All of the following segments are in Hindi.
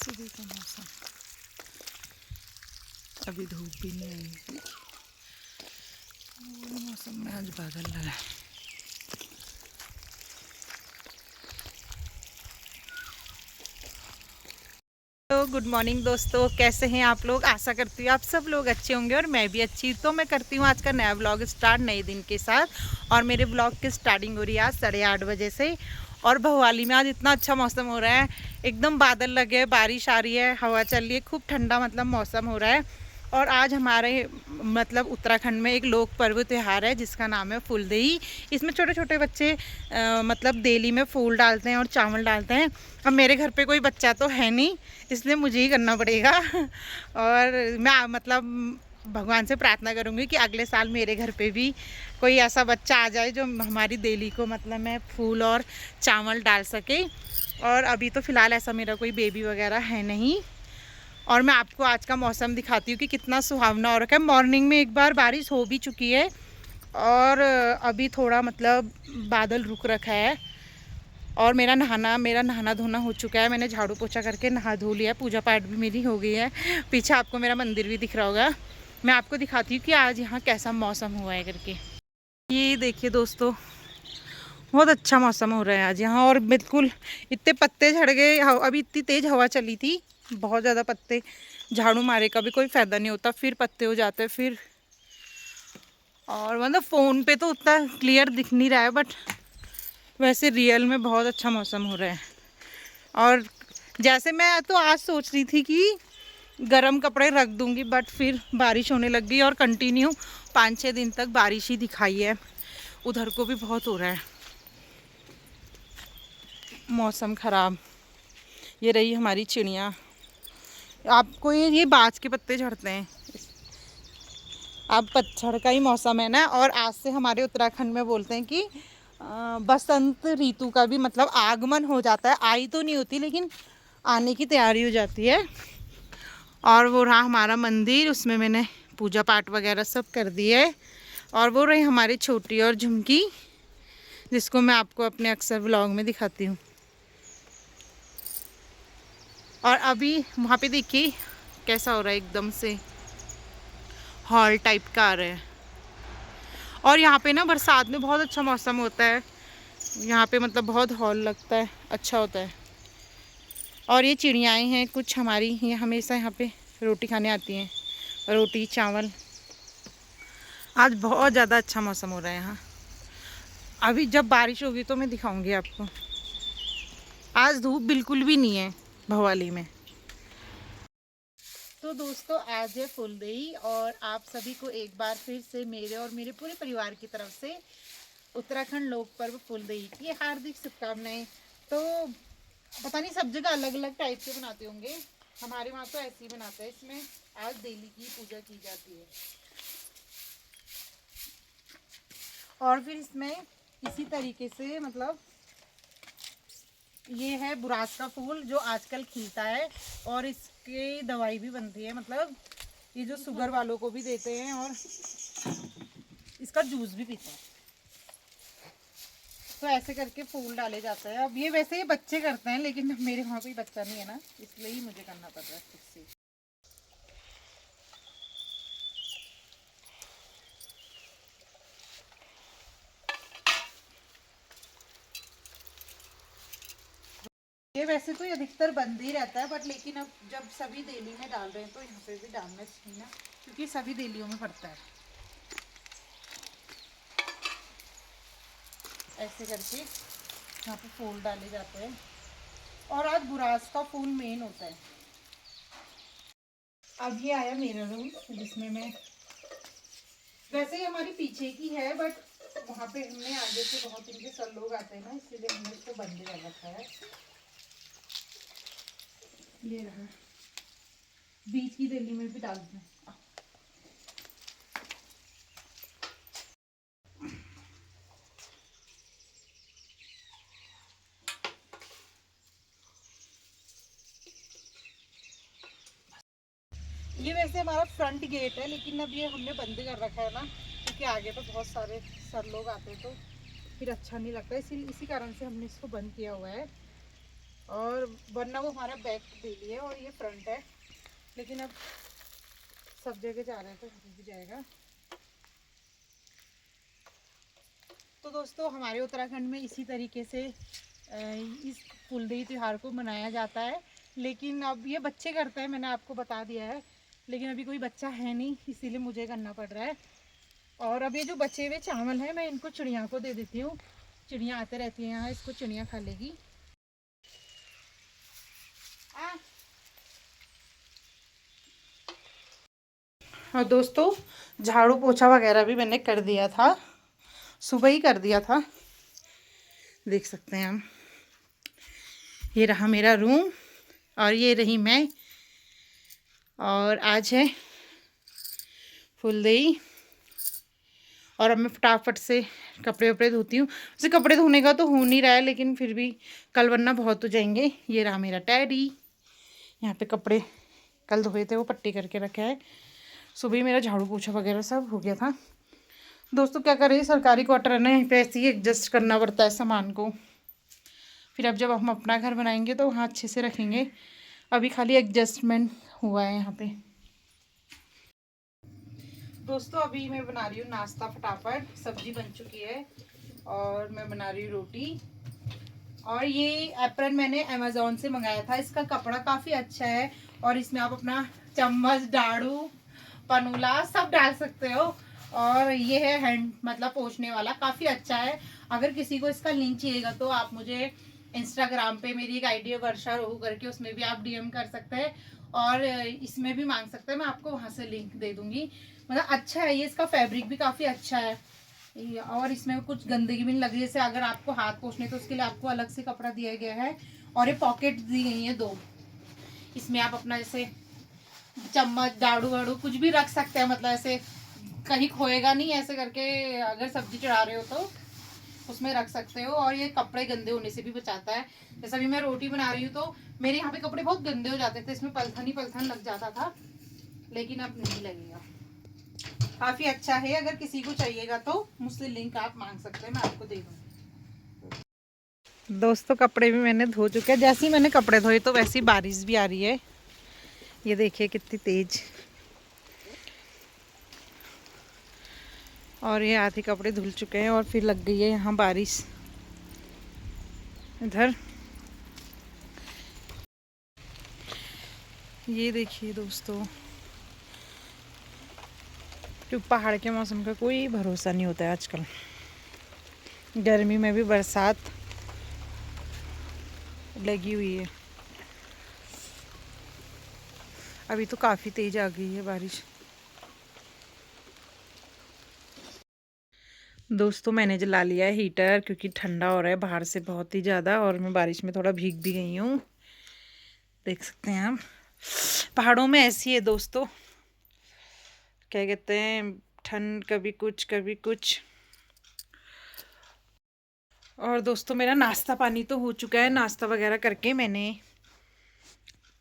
सुबह का मौसम, अभी धूप भी नहीं आई। मौसम में आज बादल लगा है। तो गुड मॉर्निंग दोस्तों, कैसे हैं आप लोग। आशा करती हूँ आप सब लोग अच्छे होंगे और मैं भी अच्छी। तो मैं करती हूँ आज का नया व्लॉग स्टार्ट नए दिन के साथ। और मेरे व्लॉग की स्टार्टिंग हो रही है आज 8:30 बजे से। और भवाली में आज इतना अच्छा मौसम हो रहा है, एकदम बादल लगे, बारिश आ रही है, हवा चल रही है, खूब ठंडा मतलब मौसम हो रहा है। और आज हमारे मतलब उत्तराखंड में एक लोक पर्व त्यौहार है जिसका नाम है फूलदेई। इसमें छोटे छोटे बच्चे मतलब देली में फूल डालते हैं और चावल डालते हैं। अब मेरे घर पे कोई बच्चा तो है नहीं, इसलिए मुझे ही करना पड़ेगा। और मैं मतलब भगवान से प्रार्थना करूंगी कि अगले साल मेरे घर पे भी कोई ऐसा बच्चा आ जाए जो हमारी देली को मतलब मैं फूल और चावल डाल सके। और अभी तो फ़िलहाल ऐसा मेरा कोई बेबी वगैरह है नहीं। और मैं आपको आज का मौसम दिखाती हूँ कि कितना सुहावना हो रखा है। मॉर्निंग में एक बार बारिश हो भी चुकी है और अभी थोड़ा मतलब बादल रुक रखा है। और मेरा नहाना धोना हो चुका है। मैंने झाड़ू पोछा करके नहा धो लिया, पूजा पाठ भी मेरी हो गई है। पीछे आपको मेरा मंदिर भी दिख रहा होगा। मैं आपको दिखाती हूँ कि आज यहाँ कैसा मौसम हुआ है करके। ये देखिए दोस्तों, बहुत अच्छा मौसम हो रहा है आज यहाँ। और बिल्कुल इतने पत्ते झड़ गए, अभी इतनी तेज़ हवा चली थी, बहुत ज़्यादा पत्ते। झाड़ू मारे का भी कोई फ़ायदा नहीं होता, फिर पत्ते हो जाते हैं फिर। और मतलब फ़ोन पे तो उतना क्लियर दिख नहीं रहा है, बट वैसे रियल में बहुत अच्छा मौसम हो रहा है। और जैसे मैं तो आज सोच रही थी कि गर्म कपड़े रख दूंगी, बट फिर बारिश होने लग गई और कंटिन्यू 5-6 दिन तक बारिश ही दिखाई है। उधर को भी बहुत हो रहा है मौसम ख़राब। ये रही हमारी चिड़िया। आपको ये बाज के पत्ते झड़ते हैं। अब पतझड़ का ही मौसम है ना। और आज से हमारे उत्तराखंड में बोलते हैं कि बसंत ऋतु का भी मतलब आगमन हो जाता है। आई तो नहीं होती लेकिन आने की तैयारी हो जाती है। और वो रहा हमारा मंदिर, उसमें मैंने पूजा पाठ वगैरह सब कर दिया है। और वो रही हमारी छोटी और झुमकी, जिसको मैं आपको अपने अक्सर व्लॉग में दिखाती हूँ। और अभी वहाँ पे देखिए कैसा हो रहा है, एकदम से हॉल टाइप का आ रहा है। और यहाँ पे ना बरसात में बहुत अच्छा मौसम होता है यहाँ पे, मतलब बहुत हॉल लगता है, अच्छा होता है। और ये चिड़ियाएँ हैं कुछ हमारी, ये हमेशा यहाँ पे रोटी खाने आती हैं, रोटी चावल। आज बहुत ज़्यादा अच्छा मौसम हो रहा है यहाँ। अभी जब बारिश होगी तो मैं दिखाऊंगी आपको। आज धूप बिल्कुल भी नहीं है भवाली में। तो दोस्तों आज है फुलदेई और आप सभी को एक बार फिर से मेरे और मेरे पूरे परिवार की तरफ से उत्तराखंड लोक पर्व फुलदेई की हार्दिक शुभकामनाएं। तो पता नहीं सब जगह अलग अलग टाइप के बनाते होंगे, हमारे वहाँ तो ऐसे ही बनाते हैं। इसमें आज देवी की पूजा की जाती है। और फिर इसमें इसी तरीके से मतलब ये है बुरास का फूल जो आजकल खिलता है और इसकी दवाई भी बनती है। मतलब ये जो शुगर वालों को भी देते हैं और इसका जूस भी पीते हैं। तो ऐसे करके फूल डाले जाते हैं। अब ये वैसे ये बच्चे करते हैं लेकिन मेरे वहाँ कोई बच्चा नहीं है ना, इसलिए ही मुझे करना पड़ रहा है खुद से। ये वैसे तो ये अधिकतर बंद ही रहता है, बट लेकिन अब जब सभी देली में डाल रहे हैं तो यहाँ पे भी डालना चाहिए ना, क्योंकि सभी देलियों में पड़ता है। ऐसे करके यहाँ पे फूल डाले जाते हैं। और आज बुरास का फूल मेन होता है। अब ये आया मेरा रूम जिसमें मैं, वैसे ही हमारी पीछे की है बट वहाँ पे हमने आगे से बहुत इनके सर लोग आते हैं ना, इसलिए हमने इसको बंद कर रखा है। ये रहा, बीच की दिल्ली में भी डालते हैं। ये वैसे हमारा फ्रंट गेट है लेकिन अब ये हमने बंद कर रखा है ना, क्योंकि आगे तो बहुत सारे सर लोग आते हैं तो फिर अच्छा नहीं लगता, इसी कारण से हमने इसको बंद किया हुआ है। और वरना वो हमारा बैक डेली है और ये फ्रंट है, लेकिन अब सब जगह जा रहे हैं तो हो भी जाएगा। तो दोस्तों हमारे उत्तराखंड में इसी तरीके से इस फुलदेई त्यौहार को मनाया जाता है, लेकिन अब ये बच्चे करते हैं, मैंने आपको बता दिया है, लेकिन अभी कोई बच्चा है नहीं इसीलिए मुझे करना पड़ रहा है। और अब ये जो बचे हुए चावल हैं मैं इनको चिड़िया को दे देती हूँ, चिड़िया आते रहती हैं यहाँ, इसको चिड़िया खा लेगी। और दोस्तों झाड़ू पोछा वगैरह भी मैंने कर दिया था, सुबह ही कर दिया था, देख सकते हैं हम। ये रहा मेरा रूम और ये रही मैं, और आज है फुलदेई। और अब मैं फटाफट से कपड़े वपड़े धोती हूँ। वैसे कपड़े धोने का तो हो नहीं रहा है, लेकिन फिर भी कल वरना बहुत हो जाएंगे। ये रहा मेरा टैडी, यहाँ पे कपड़े कल धोए थे वो पट्टी करके रखा है। सुबह मेरा झाड़ू पोछा वगैरह सब हो गया था। दोस्तों क्या करें, सरकारी क्वार्टर है ना, यहीं पे ऐसे ही एडजस्ट करना पड़ता है सामान को। फिर अब जब हम अपना घर बनाएंगे तो वहाँ अच्छे से रखेंगे, अभी खाली एडजस्टमेंट हुआ है यहाँ पे। दोस्तों अभी मैं बना रही हूँ नाश्ता फटाफट, सब्जी बन चुकी है और मैं बना रही हूँ रोटी। और ये एप्रन मैंने अमेज़ॉन से मंगाया था, इसका कपड़ा काफ़ी अच्छा है और इसमें आप अपना चम्मच, झाड़ू, पनूला सब डाल सकते हो। और ये है हैंड मतलब पोंछने वाला, काफ़ी अच्छा है। अगर किसी को इसका लिंक चाहिएगा तो आप मुझे इंस्टाग्राम पे मेरी एक आईडी है वर्षा रोहू करके, उसमें भी आप डीएम कर सकते हैं और इसमें भी मांग सकते हैं, मैं आपको वहाँ से लिंक दे दूँगी। मतलब अच्छा है ये, इसका फैब्रिक भी काफ़ी अच्छा है और इसमें कुछ गंदगी भी नहीं लग रही है। जैसे अगर आपको हाथ पोंछने तो उसके लिए आपको अलग से कपड़ा दिया गया है और ये पॉकेट दी गई है 2, इसमें आप अपना जैसे चम्मच, झाड़ू वाड़ू कुछ भी रख सकते हैं, मतलब ऐसे कहीं खोएगा नहीं, ऐसे करके अगर सब्जी चढ़ा रहे हो तो उसमें रख सकते हो। और ये कपड़े गंदे होने से भी बचाता है। जैसे अभी मैं रोटी बना रही हूँ तो मेरे यहाँ पे कपड़े बहुत गंदे हो जाते थे, इसमें पलथन ही पलथन लग जाता था, लेकिन अब नहीं लगेगा। काफ़ी अच्छा है, अगर किसी को चाहिएगा तो मुझसे लिंक आप मांग सकते हैं, मैं आपको दे दूँगी। दोस्तों कपड़े भी मैंने धो चुके हैं, जैसे ही मैंने कपड़े धोए तो वैसी बारिश भी आ रही है, ये देखिए कितनी तेज। और ये आधे कपड़े धुल चुके हैं और फिर लग गई है यहाँ बारिश इधर। ये देखिए दोस्तों, तो पहाड़ के मौसम का कोई भरोसा नहीं होता है आजकल, गर्मी में भी बरसात लगी हुई है। अभी तो काफ़ी तेज आ गई है बारिश। दोस्तों मैंने जला लिया है हीटर क्योंकि ठंडा हो रहा है बाहर से बहुत ही ज़्यादा, और मैं बारिश में थोड़ा भीग भी गई हूँ, देख सकते हैं आप। पहाड़ों में ऐसी है दोस्तों, क्या कहते हैं, ठंड कभी कुछ कभी कुछ। और दोस्तों मेरा नाश्ता पानी तो हो चुका है, नाश्ता वगैरह करके मैंने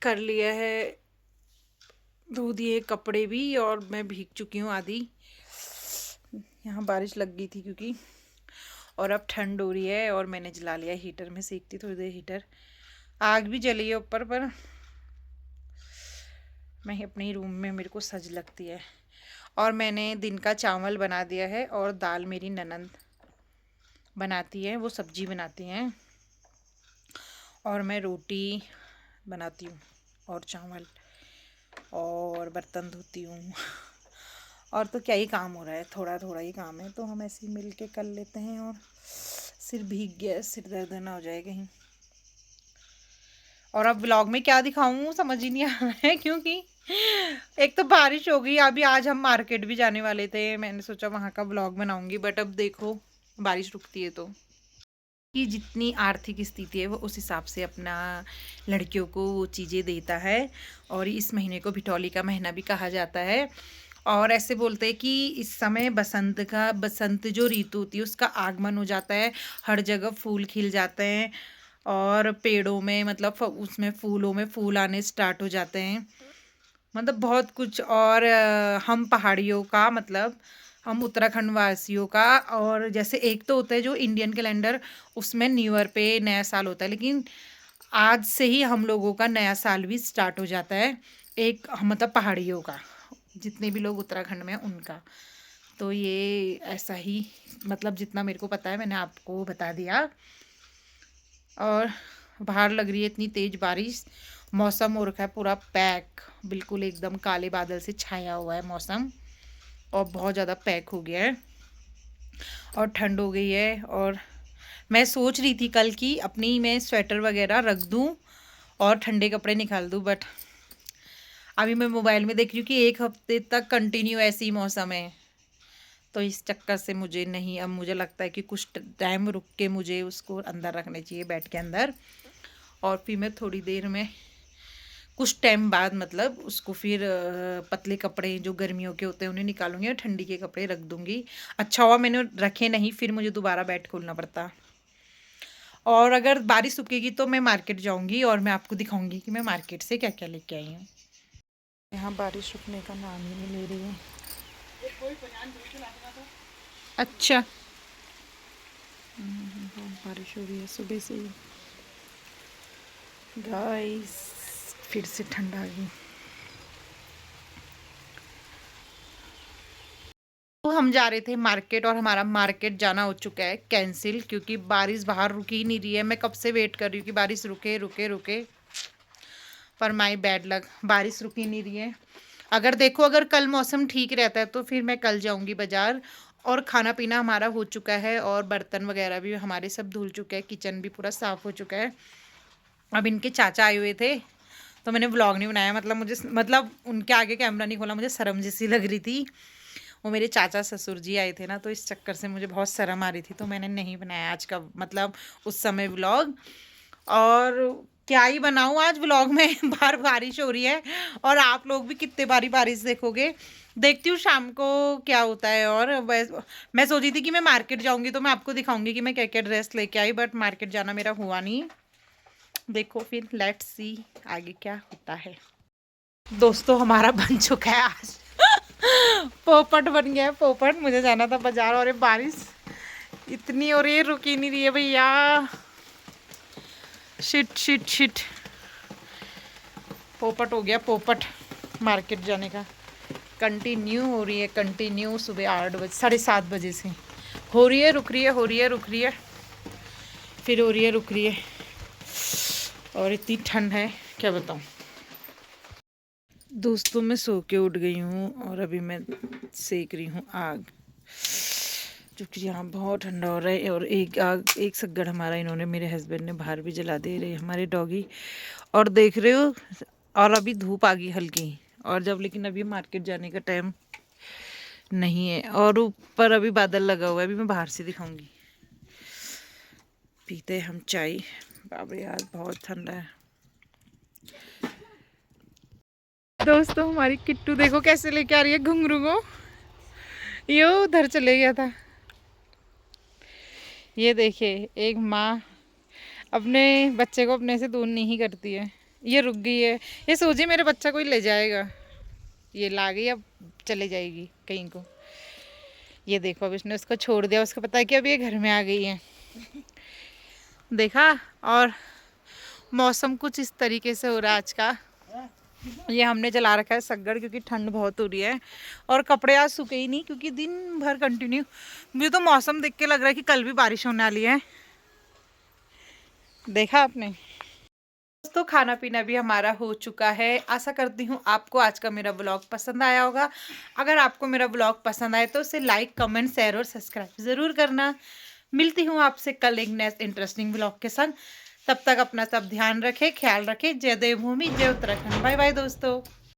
कर लिया है, धो दिए कपड़े भी और मैं भीग चुकी हूँ आधी, यहाँ बारिश लग गई थी क्योंकि। और अब ठंड हो रही है और मैंने जला लिया हीटर में, सेकती थोड़ी देर हीटर, आग भी जली है ऊपर, पर मैं अपने रूम में मेरे को सज लगती है। और मैंने दिन का चावल बना दिया है और दाल मेरी ननंद बनाती है, वो सब्जी बनाती हैं, और मैं रोटी बनाती हूँ और चावल और बर्तन धोती हूँ। और तो क्या ही काम हो रहा है, थोड़ा थोड़ा ही काम है, तो हम ऐसे ही मिल के कर लेते हैं। और सिर भीग गया, सिर दर्द ना हो जाए कहीं। और अब ब्लॉग में क्या दिखाऊं समझ ही नहीं आ रहा है, क्योंकि एक तो बारिश हो गई, अभी आज हम मार्केट भी जाने वाले थे, मैंने सोचा वहाँ का ब्लॉग बनाऊंगी, बट अब देखो बारिश रुकती है तो। कि जितनी आर्थिक स्थिति है वो उस हिसाब से अपना लड़कियों को वो चीज़ें देता है। और इस महीने को भिठौली का महीना भी कहा जाता है, और ऐसे बोलते हैं कि इस समय बसंत जो ऋतु होती है उसका आगमन हो जाता है, हर जगह फूल खिल जाते हैं और पेड़ों में मतलब उसमें फूलों में फूल आने स्टार्ट हो जाते हैं, मतलब बहुत कुछ। और हम पहाड़ियों का मतलब हम उत्तराखंड वासियों का, और जैसे एक तो होता है जो इंडियन कैलेंडर, उसमें न्यू ईयर पे नया साल होता है, लेकिन आज से ही हम लोगों का नया साल भी स्टार्ट हो जाता है, एक मतलब पहाड़ियों का, जितने भी लोग उत्तराखंड में हैं उनका। तो ये ऐसा ही, मतलब जितना मेरे को पता है मैंने आपको बता दिया। और बाहर लग रही है इतनी तेज़ बारिश, मौसम हो रखा है पूरा पैक, बिल्कुल एकदम काले बादल से छाया हुआ है मौसम, और बहुत ज़्यादा पैक हो गया है और ठंड हो गई है। और मैं सोच रही थी कल की अपनी मैं स्वेटर वगैरह रख दूँ और ठंडे कपड़े निकाल दूँ, बट अभी मैं मोबाइल में देख रही हूँ कि 1 हफ्ते तक कंटिन्यू ऐसी ही मौसम है। तो इस चक्कर से मुझे नहीं, अब मुझे लगता है कि कुछ टाइम रुक के मुझे उसको अंदर रखने चाहिए, बेड के अंदर। और फिर मैं थोड़ी देर में कुछ टाइम बाद मतलब उसको फिर पतले कपड़े जो गर्मियों के होते हैं उन्हें निकालूंगी और ठंडी के कपड़े रख दूंगी। अच्छा हुआ मैंने रखे नहीं, फिर मुझे दोबारा बेड खोलना पड़ता। और अगर बारिश रुकेगी तो मैं मार्केट जाऊंगी और मैं आपको दिखाऊंगी कि मैं मार्केट से क्या क्या लेके आई हूँ। यहाँ बारिश रुकने का नाम ही नहीं ले रही है। अच्छा, बहुत बारिश हो रही है सुबह से ही गाइस, फिर से ठंड आ गई। तो हम जा रहे थे मार्केट और हमारा मार्केट जाना हो चुका है कैंसिल, क्योंकि बारिश बाहर रुक ही नहीं रही है। मैं कब से वेट कर रही हूँ कि बारिश रुके रुके रुके, पर माई बैड लक बारिश रुक ही नहीं रही है। अगर देखो, अगर कल मौसम ठीक रहता है तो फिर मैं कल जाऊंगी बाजार। और खाना पीना हमारा हो चुका है और बर्तन वगैरह भी हमारे सब धुल चुके हैं, किचन भी पूरा साफ़ हो चुका है। अब इनके चाचा आए हुए थे तो मैंने व्लॉग नहीं बनाया, मतलब मुझे, मतलब उनके आगे कैमरा नहीं खोला, मुझे शर्म जैसी लग रही थी। वो मेरे चाचा ससुर जी आए थे ना, तो इस चक्कर से मुझे बहुत शर्म आ रही थी, तो मैंने नहीं बनाया आज का मतलब उस समय व्लॉग। और क्या ही बनाऊँ आज व्लॉग में बाहर बारिश हो रही है और आप लोग भी कितने बारी बारिश देखोगे। देखती हूँ शाम को क्या होता है। और मैं सोची थी कि मैं मार्केट जाऊँगी तो मैं आपको दिखाऊंगी कि मैं क्या क्या ड्रेस लेके आई, बट मार्केट जाना मेरा हुआ नहीं। देखो फिर लेट्स सी आगे क्या होता है। दोस्तों हमारा बन चुका है आज पोपट बन गया है, पोपट। मुझे जाना था बाजार और ये बारिश इतनी हो रही है, रुक ही नहीं रही है भैया। शिट शिट शिट, पोपट हो गया पोपट। मार्केट जाने का कंटिन्यू हो रही है, कंटिन्यू सुबह 8 बजे 7:30 बजे से हो रही है, रुक रही है, हो रही है, रुक रही है, फिर हो रही है, रुक रही है। और इतनी ठंड है क्या बताऊँ। दोस्तों मैं सो के उठ गई हूँ और अभी मैं सेक रही हूँ आग, क्योंकि यहाँ बहुत ठंडा हो रहा है। और एक आग, एक सग्गड़ हमारा इन्होंने, मेरे हस्बैंड ने बाहर भी जला दे रहे हमारे डॉगी। और देख रहे हो, और अभी धूप आ गई हल्की, और जब लेकिन अभी मार्केट जाने का टाइम नहीं है। और ऊपर अभी बादल लगा हुआ है, अभी मैं बाहर से दिखाऊंगी। पीते हम चाय, बाबरे यार बहुत ठंडा है। दोस्तों हमारी किट्टू देखो कैसे लेके आ रही है घुंघरू को, ये उधर चले गया था। ये देखिए, एक माँ अपने बच्चे को अपने से दूर नहीं करती है। ये रुक गई है, ये सोची मेरे बच्चा कोई ले जाएगा, ये ला गई, अब चले जाएगी कहीं को। ये देखो अब इसने उसको छोड़ दिया, उसको पता है कि अब ये घर में आ गई है। देखा। और मौसम कुछ इस तरीके से हो रहा है आज का। ये हमने जला रखा है सग्गड़, क्योंकि ठंड बहुत हो रही है और कपड़े आज सूखे ही नहीं, क्योंकि दिन भर कंटिन्यू। मुझे तो मौसम देख के लग रहा है कि कल भी बारिश होने वाली है। देखा आपने। दोस्तों खाना पीना भी हमारा हो चुका है। आशा करती हूँ आपको आज का मेरा ब्लॉग पसंद आया होगा। अगर आपको मेरा ब्लॉग पसंद आए तो उसे लाइक, कमेंट, शेयर और सब्सक्राइब ज़रूर करना। मिलती हूँ आपसे कल एक नेक्स्ट इंटरेस्टिंग ब्लॉग के साथ। तब तक अपना सब ध्यान रखें, ख्याल रखें। जय देवभूमि, जय उत्तराखंड। बाय बाय दोस्तों।